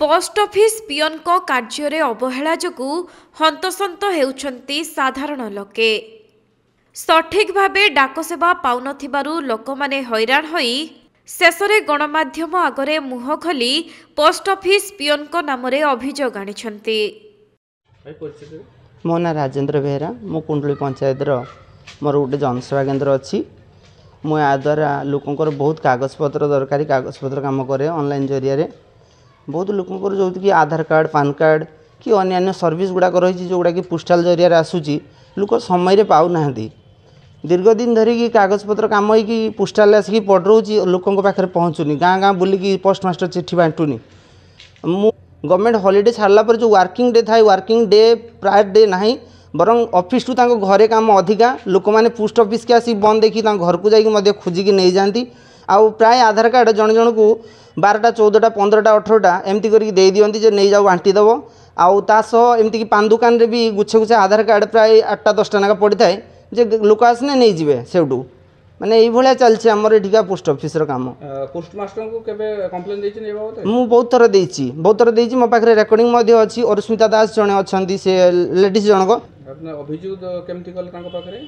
Post office पियन को कार्य अवहेला जोगु हंतसंत हेउछंती साधारण लोके। सठिक भावे डाक सेवा पाउनथिबारु लोकमाने हैरान होई शेषरे गणमाध्यम आगरे मुह खोली पोस्ट ऑफिस पियन को नामरे अभियोग आनिछंती। मो ना राजेंद्र बेहरा, मो कुंडली पंचायत मोर गोटे जनसेवा केन्द्र अच्छी। मु या द्वारा लोकंर बहुत कागज पत्र दरकारी कागज पत्र काम करे ऑनलाइन जरिया बहुत लोकंर जो कि आधार कार्ड पान कार्ड कि अन्य सर्विस गुड़ाक रही जो गुड़ा कि पोस्टाल जरिया आसूची लोक समय पाऊ ना दीर्घ दिन धरिकी कागज पत्र कम हो पोस्टाल आसिक पड़ोची लोकों पाखे पहुँचुनी गाँ गाँ बुलिकी पोस्ट मास्टर चिट्ठी बांटुनी। मु गवर्नमेंट हॉलिडे छाड़ला पर जो वर्किंग डे थाए वर्किंग डे प्रायर डे ना बरं ऑफिस टू घरे काम अधिका लोक मैंने पोस्ट ऑफिस के आसी बंद देखी घर को जाकि खोजिकी नहीं जाती। आउ प्राय आधार कार्ड जन जन को 12टा 14टा 15टा 18टा एमती करके दे दियंती जे नहीं जाओ बांटी देव। आउ तासह एमती कि पान दुकान रे भी गुच्छे गुच्छे आधार कार्ड प्राय 8टा 10टा नाका पड़ी थाए जे लोक आसने नहीं जीवे सेठू माने यही भाया चलছে आमर एठिका पोस्ट ऑफिस रो काम। पोस्ट मास्टर को केबे कंप्लेन देछि नै बाबत मु बहुत थर देछि मो पाखरे रेकॉर्डिंग मध्ये अछि। और स्मिता दास जणे अछंती से लेडीज जनक अपना अभियोग केमती कल तांको पाखरे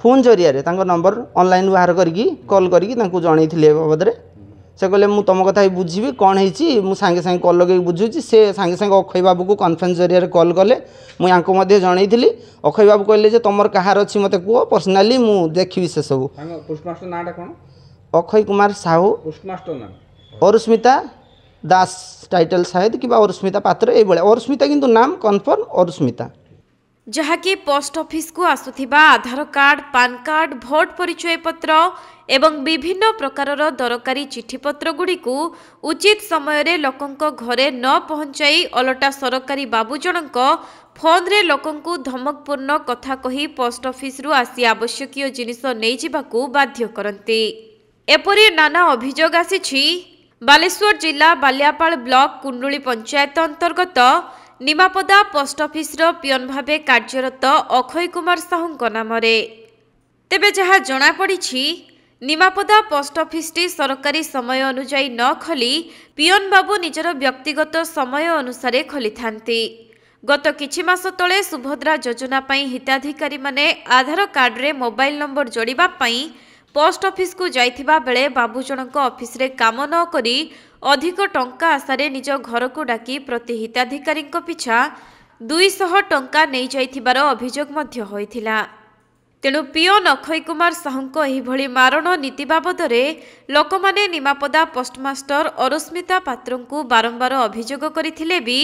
फोन जरिया रे तांको नंबर ऑनलाइन बाहर करके कॉल करके तांको जणैथिले बाबद रे से कहले मु तुम कथा बुझीबी कौन है मु सांगे सांगे कॉल लगे बुझुची से सांगे सांगे अक्षय बाबू को कॉन्फ्रेंस जरिया कॉल कले मु यांको मध्ये जणैथिली। अक्षय बाबू कहले जे तुमर कहार अछि मते को पर्सनली मु देखिबी से सब। पोस्ट मास्टर नाटा कोन अक्षय कुमार साहू पोस्ट मास्टर ना और स्मिता दास टाइटल शायद कि और स्मिता पात्र ए बळे और स्मिता किंतु नाम कन्फर्म और स्मिता जहाँकि पोस्ट ऑफिस को आसुथिबा आधार कार्ड पान कार्ड भोट परिचय पत्र एवं विभिन्न प्रकारर दरकारी चिठीपत्र गुड़ी को उचित समय रे लोकंक घरे न पहुंचाई अलटा सरकारी बाबू जनक फोन रे लोकंकु धमकपूर्ण कथा कही पोस्ट ऑफिस रु आसी आवश्यकीय जिनिस नहीं जिबाकू बाध्य करंती। एपरी नाना अभियोग आसीछि बालेश्वर जिला बालियापाल ब्लॉक कुंडली पंचायत अंतर्गत निमापदा पोस्ट ऑफिस रो पियन भावे कार्यरत अक्षय कुमार साहू नाम। तेबे जहाँ जना पड़ी निमापदा पोस्ट ऑफिस टी सरकारी समय अनुजाई न खोली पियन बाबू निजर व्यक्तिगत समय अनुसार खोली थांती। गत किछि मास तले सुभद्रा योजना पई हिताधिकारी माने आधार कार्ड रे मोबाइल नंबर जोड़िबा पई पोस्ट ऑफिस को जाइथिबा बेले बाबू जनक ऑफिस रे काम न करी अधिक टंका आशारे निज घर को डाकी प्रति हिताधिकारी पिछा 200 टंका नहीं जाइथिबार अभियोग मध्य होइथिला। तेणु पियन अक्षय कुमार साहू एहिभଳି मारण नीति बाबद लोकमाने निमापदा पोस्टमास्टर अरुस्मिता पात्र को बारंबार अभियोग करथिले भी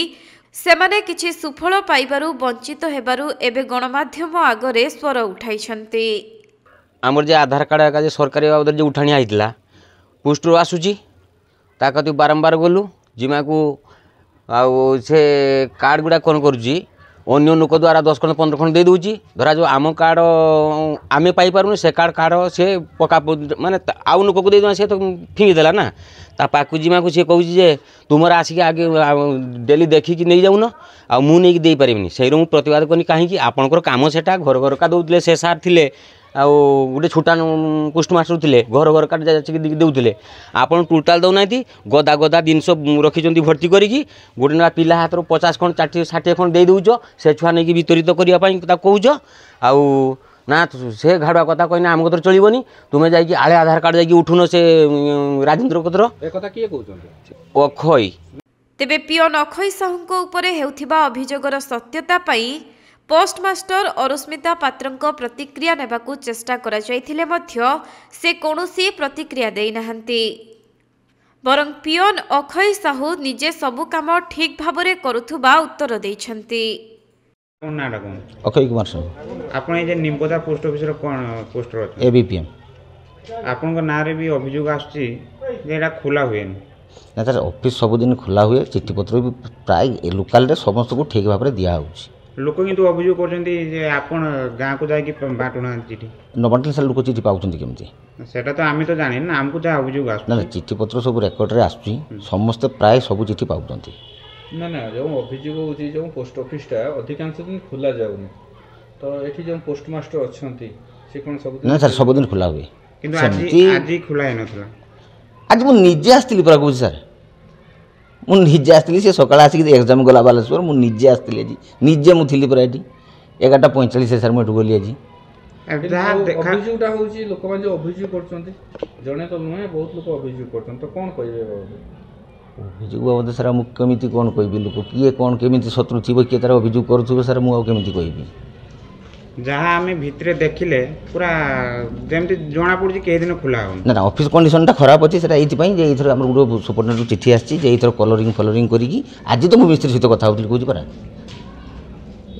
सेमाने किछि सुफल पाइबारु वंचित हेबारु एबे गणमाध्यम आगरे स्वर उठाइछंती। आमर जे आधार कार्ड का सरकारी बाबद जो उठाणी आइतला पोस्ट रो आसुची ताकती बारंबार गलु जिमा को आउ से कार्ड गुड़ा कौन करुची अन्य लोक द्वारा 10 खंड 15 खंड दे दूची धरा जो आम कार्ड आमे पाई पारुनी से कार्ड से पका माने आउ लोक को दे से तो फिंगी देला ना ता पाकु जिमा को से कहूची जे तुमरा आसिक आगे डेली देखिकी नहीं जाउन आ मु नहीं दे पारिबिनी सेरो मु प्रतिवाद करनी काहे कि आपनकर काम सेटा घर घर का दउतले से सार थिले आ गोटे छोटा पोस्ट मास्टर थे घर घर काट देते आपन टोटाल दौना गदा गदा जिनस रखी भर्ती करी गोटे ना पिला हाथ 50 खंड 60 खंड दे दौच से छुआ नहीं वितरित करने कौच आउ ना से घाड़ुआ कथा कहना आम कतर चलनी तुम्हें जाकि आले आधार कार्ड जाकि उठुन से राजेंद्र कतर अक्षय। तेबे पियन अक्षय साहू उपरे हेउथिबा अभियोगर सत्यता पाई पोस्टमास्टर अरुस्मिता पात्रंको प्रतिक्रिया नेबाकू चेष्टा करा जायथिले मध्य से कोनोसी प्रतिक्रिया देई नाहंती। बरं पियन अक्षय साहू निजे सबु काम ठीक भाबरे करुथुबा उत्तर दैछंती। अक्षय कुमार साहू आपण जे निमपदा पोस्ट ऑफिस रो कोन पोस्ट रो एबीपीएम आपण को नारे भी अभियोग आछी जे एटा खुला हुएन ना सर ऑफिस सब दिन खुला हुए चिट्ठी पत्र भी प्राय लोकल रे समस्त को ठीक भाबरे दिया होउची लोक किंतु अभियोग करछन्ती जे आपण गां को जाय कि बाटुना चिठी न बाटले से लोक चिठी पाउछन्ती केमती सेटा तो आमी तो जानि ना हमको जा अभियोग आछ ना चिठी पत्र सब रेकॉर्ड रे आछी समस्त प्राय सब चिठी पाउछन्ती ना ना जो अभियोग होची जो पोस्ट ऑफिस टा अधिकांश दिन खुला जाउनी तो एठी जो पोस्ट मास्टर अछन्ती से कोन सब ना सर सब दिन खुला हुए किंतु आज खुला हे नथला आज मु निजे आस्तिली परा कहू सर ମୁଁ ନିଜେ ଆସିଥିଲି ସେ ସକାଳେ ଆସିକି ଏକ୍ଜାମ୍ ଗଲା ବାଲେଶ୍ୱର ମୁଁ ନିଜେ ଆସିଥିଲି ଆଜି ନିଜେ ମୁଁ ଥିଲି ପୁରା ଏଠି 11:45 ସାର୍ ମୁଁ ଏଠୁ ଗଲି ଆଜି। ଅଭିଯୋଗଟା ହେଉଛି ଲୋକମାନେ ଯେଉଁ ଅଭିଯୋଗ କରୁଛନ୍ତି ଜଣେ ତ ନୁହେଁ ବହୁତ ଲୋକ ଅଭିଯୋଗ କରୁଛନ୍ତି ତ କ'ଣ କହିବେ ଅଭିଯୋଗ ବାବଦ ସାର୍ ମୁଁ କେମିତି କ'ଣ କହିବି ଲୋକ କିଏ କ'ଣ କେମିତି ଶତ୍ରୁ ଥିବ କିଏ ତାର ଅଭିଯୋଗ କରୁଥିବ ସାର୍ ମୁଁ ଆଉ କେମିତି କହିବି। ଯାହା ଆମେ ଭିତରେ ଦେଖିଲେ ପୁରା ଯେମିତି ଜଣାପଡ଼ୁଛି କେଇଦିନ ଖୋଲା ହେଉନି। ନା ଅଫିସ୍ କଣ୍ଡିସନଟା ଖରାପ ଅଛି ସେଟା ଏଇଥିପାଇଁ ଯେ ଏଇଥର ଆମର ଗୋଟେ ସୁପରିଟେଣ୍ଡେଣ୍ଟରୁ ଚିଠି ଆସିଛି ଯେ ଏଇଥର କଲରିଂ କରିକି ଆଜି ତ ମୁଁ ମିସ୍ତ୍ରୀ ସହିତ କଥା ହେଉଥିଲି କହୁଛି ପରା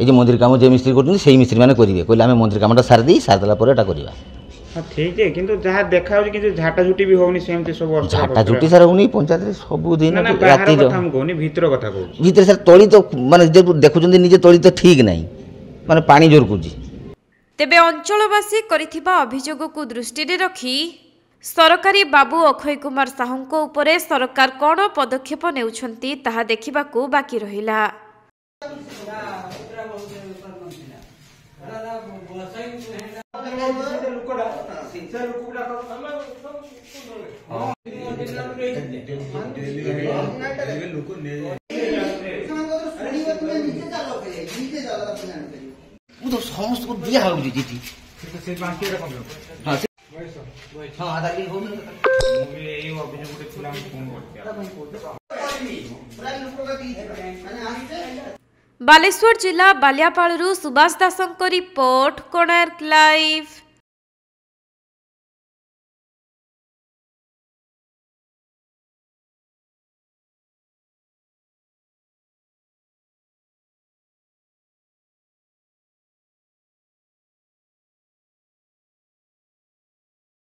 এই যে মন্দির কাম যে মিস্ত্রি করছেন সেই মিস্ত্রি মানে করবে কইলে আমি মন্দির কামটা সারি দিই সারিদেলা পরে এটা করিবা। হ্যাঁ ঠিক আছে কিন্তু যাহা দেখা হচ্ছে কিন্তু ঝাঁটাঝুটি বি হউনি সেমতি সব ঝাঁটাঝুটি স্যার হউনি পঞ্চায়েতরে সবু দিন রাতি কথা আমি কହୁনি ভিতর কথা কହୁছি ভিতরে স্যার তলি তো মানে যে দেখুছেন নিজে তলি তো ঠিক নাই মানে পানি জোর করছি। ତେବେ ଅଞ୍ଚଳବାସୀ କରିଥିବା ଅଭିଯୋଗକୁ ଦୃଷ୍ଟିରେ ରଖି ସରକାରୀ ବାବୁ ଅକ୍ଷୟ କୁମାର ସାହୁଙ୍କ ଉପରେ ସରକାର କ'ଣ ପଦକ୍ଷେପ ନେଉଛନ୍ତି ତାହା ଦେଖିବାକୁ ବାକି ରହିଲା। ମୁଁ ତ ସମସ୍ତଙ୍କୁ ଦିଆ ହେଉଛି ଚିଠି ବାଲେଶ୍ୱର ଜିଲ୍ଲା ବାଲିଆପାଳରୁ ସୁବାସ ଦାସଙ୍କ ରିପୋର୍ଟ କୋଣାର୍କ ଲାଇଭ୍।